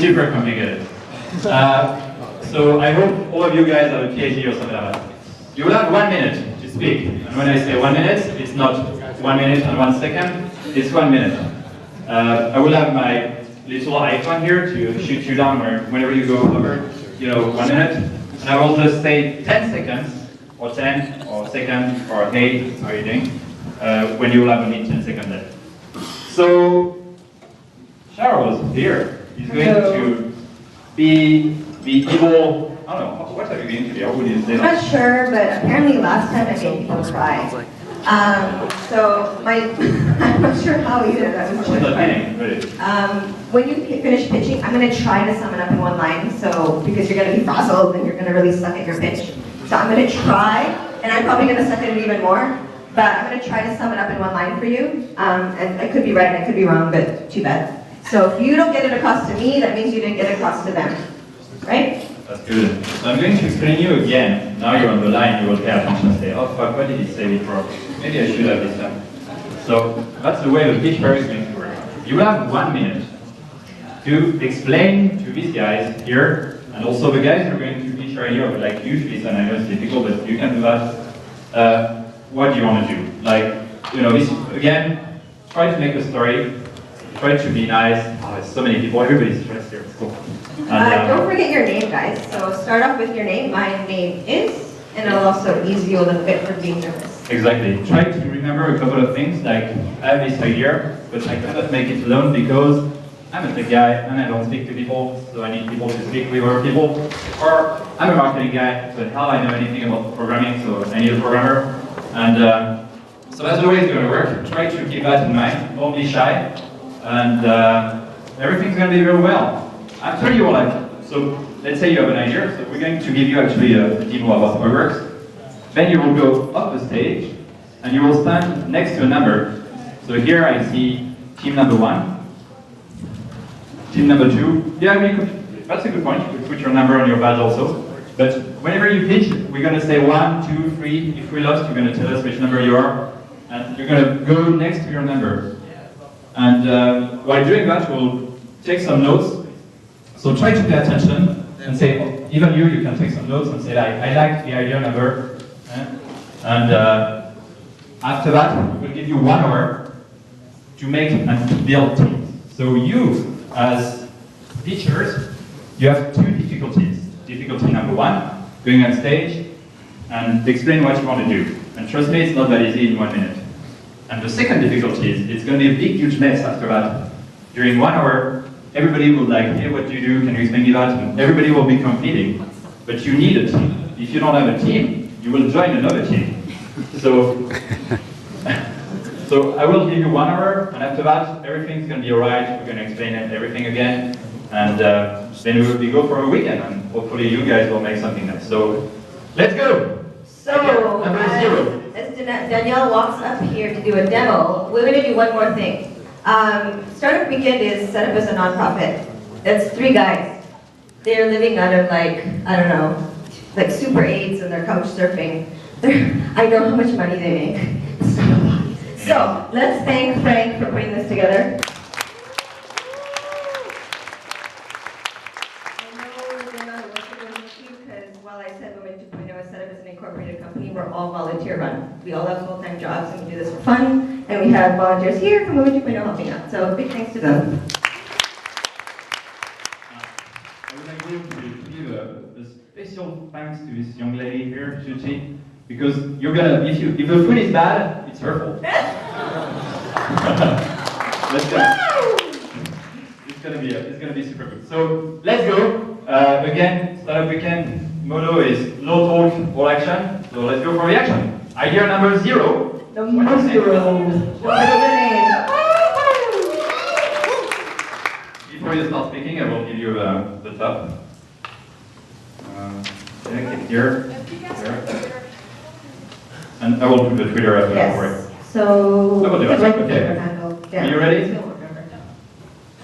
super complicated. So I hope all of you guys have a PhD or something like that. You will have 1 minute to speak. And when I say 1 minute, it's not 1 minute and 1 second, it's 1 minute. I will have my little icon here to shoot you down whenever you go over, 1 minute. And I will just say 10 seconds, or 10, or second, or hey, how are you doing? When you will have only 10 seconds left. So, Charles here is going to be able, I don't know, what are you going to be? I'm not sure, but apparently last time I made people cry. So I'm not sure how either. That was when you finish pitching, I'm going to try to sum it up in one line. So because you're going to be frazzled and you're going to really suck at your pitch. So I'm going to try, and I'm probably going to suck at it even more. But I'm going to try to sum it up in one line for you. And I could be right and I could be wrong, but too bad. So if you don't get it across to me, that means you didn't get it across to them. Right? That's good. So I'm going to explain you again. Now you're on the line, you will pay attention and say, oh fuck, what did he say before? Maybe I should have this time. So that's the way the pitch pair is going to work. You will have 1 minute to explain to these guys here, and also the guys who are going to pitch right here, but like usually, and I know it's difficult, but you can do that. What do you want to do? This, again, try to make a story, try to be nice. Oh, there's so many people, everybody's stressed here, it's cool. Don't forget your name, guys. So start off with your name. My name is, and it'll also ease you a little bit from being nervous. Exactly. Try to remember a couple of things, like I have this idea, but I cannot make it alone because I'm a tech guy and I don't speak to people, so I need people to speak with other people. Or I'm a marketing guy, but how I know anything about programming, so I need a programmer. And so that's the way it's going to work. Try to keep that in mind. Don't be shy, and everything's going to be very well. After you so let's say you have an idea, so we're going to give you actually a demo about how it works. Then you will go up the stage, and you will stand next to a number. So here I see team number 1, team number 2. Yeah, that's a good point. You could put your number on your badge also. But whenever you pitch, we're going to say 1, 2, 3. If we lost, you're going to tell us which number you are, and you're going to go next to your number. And while doing that, we'll take some notes. So try to pay attention and say, even you can take some notes and say, I like the idea number. And after that, we'll give you 1 hour to make and build teams. So you, as teachers, you have 2 difficulties. Difficulty number 1, going on stage and explain what you want to do. And trust me, it's not that easy in 1 minute. And the second difficulty is, it's going to be a big, huge mess after that. During 1 hour, everybody will hey, what do you do? Can you explain me that? And everybody will be competing. But you need a team. If you don't have a team, you will join another team. So, so I will give you 1 hour, and after that, everything's going to be alright. We're going to explain everything again, and then we go for a weekend, and hopefully you guys will make something nice. So, let's go! So, as Danielle walks up here to do a demo, we're going to do one more thing. Startup Weekend is set up as a nonprofit. That's 3 guys. They're living out of I don't know, like Super 8s and they're couch surfing. I know how much money they make. It's not a lot. So let's thank Frank for putting this together. I know there's a lot of work that goes into you because while I said Women 2.0 is set up as an incorporated company, we're all volunteer run. We all have full-time jobs and we do this for fun. And we have volunteers here from Women 2.0 helping out. So big thanks to them. Special thanks to this young lady here, Juchi, because you're gonna, if the food is bad, it's her fault. Let's go. It's gonna be super good. So let's go. Again, Startup Weekend motto is no talk, all action. So let's go for the action. Idea number 0. Number 0. Before you start speaking, I will give you the top. Here. And I will put the Twitter up for it. So, okay. Are you ready?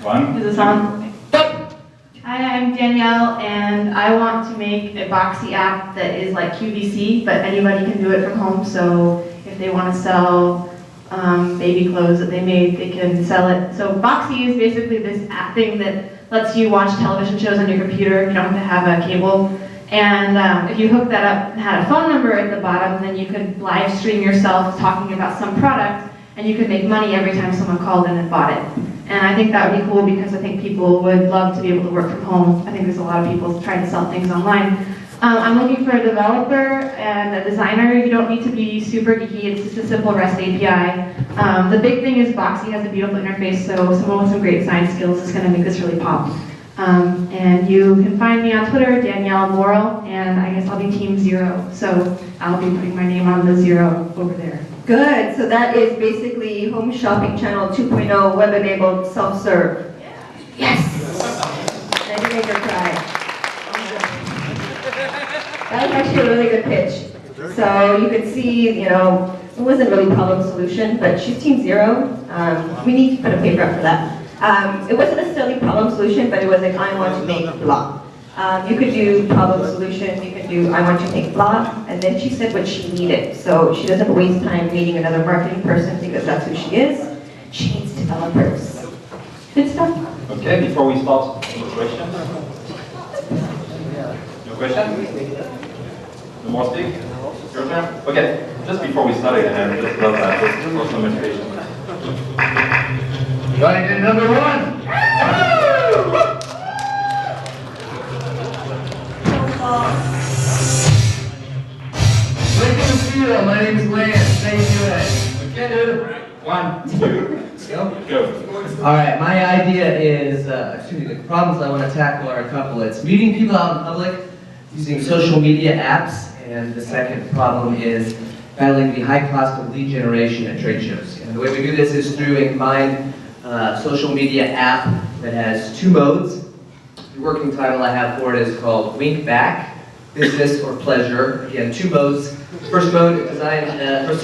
1. Is this on? Hi, I'm Danielle, and I want to make a Boxy app that is like QVC, but anybody can do it from home. So if they want to sell baby clothes that they made, they can sell it. So Boxy is basically this app thing that lets you watch television shows on your computer. You don't have to have a cable. And if you hook that up and had a phone number at the bottom, then you could live stream yourself talking about some product, and you could make money every time someone called in and bought it. And I think that would be cool because I think people would love to be able to work from home. I think there's a lot of people trying to sell things online. I'm looking for a developer and a designer. You don't need to be super geeky. It's just a simple REST API. The big thing is Boxy has a beautiful interface, so someone with some great design skills is going to make this really pop. And you can find me on Twitter, Danielle Morrill, and I guess I'll be Team 0. So I'll be putting my name on the 0 over there. Good. So that is basically Home Shopping Channel 2.0 web-enabled self-serve. Yes! I did make her cry. That was actually a really good pitch. So you could see, you know, it wasn't really problem solution, but she's Team 0. We need to put a paper up for that. It wasn't necessarily problem solution, but it was like, I want to make blah. You could do problem solution, you could do I want to make blah, and then she said what she needed. So she doesn't waste time meeting another marketing person because that's who she is. She needs developers. Good stuff. Okay, before we start, any questions? No questions? No more speak? Your turn? Okay, just before we start again, I just love that, just for some motivation. Going to number 1. Welcome to the field. My name is Lance. How you doing? Okay, dude. 1, 2, go. All right. My idea is, the problems I want to tackle are a couple. It's meeting people out in public using social media apps, and the second problem is battling the high cost of lead generation at trade shows. And the way we do this is through a combined social media app that has 2 modes. The working title I have for it is called Wink Back, Business or Pleasure. Again, 2 modes. First mode is designed for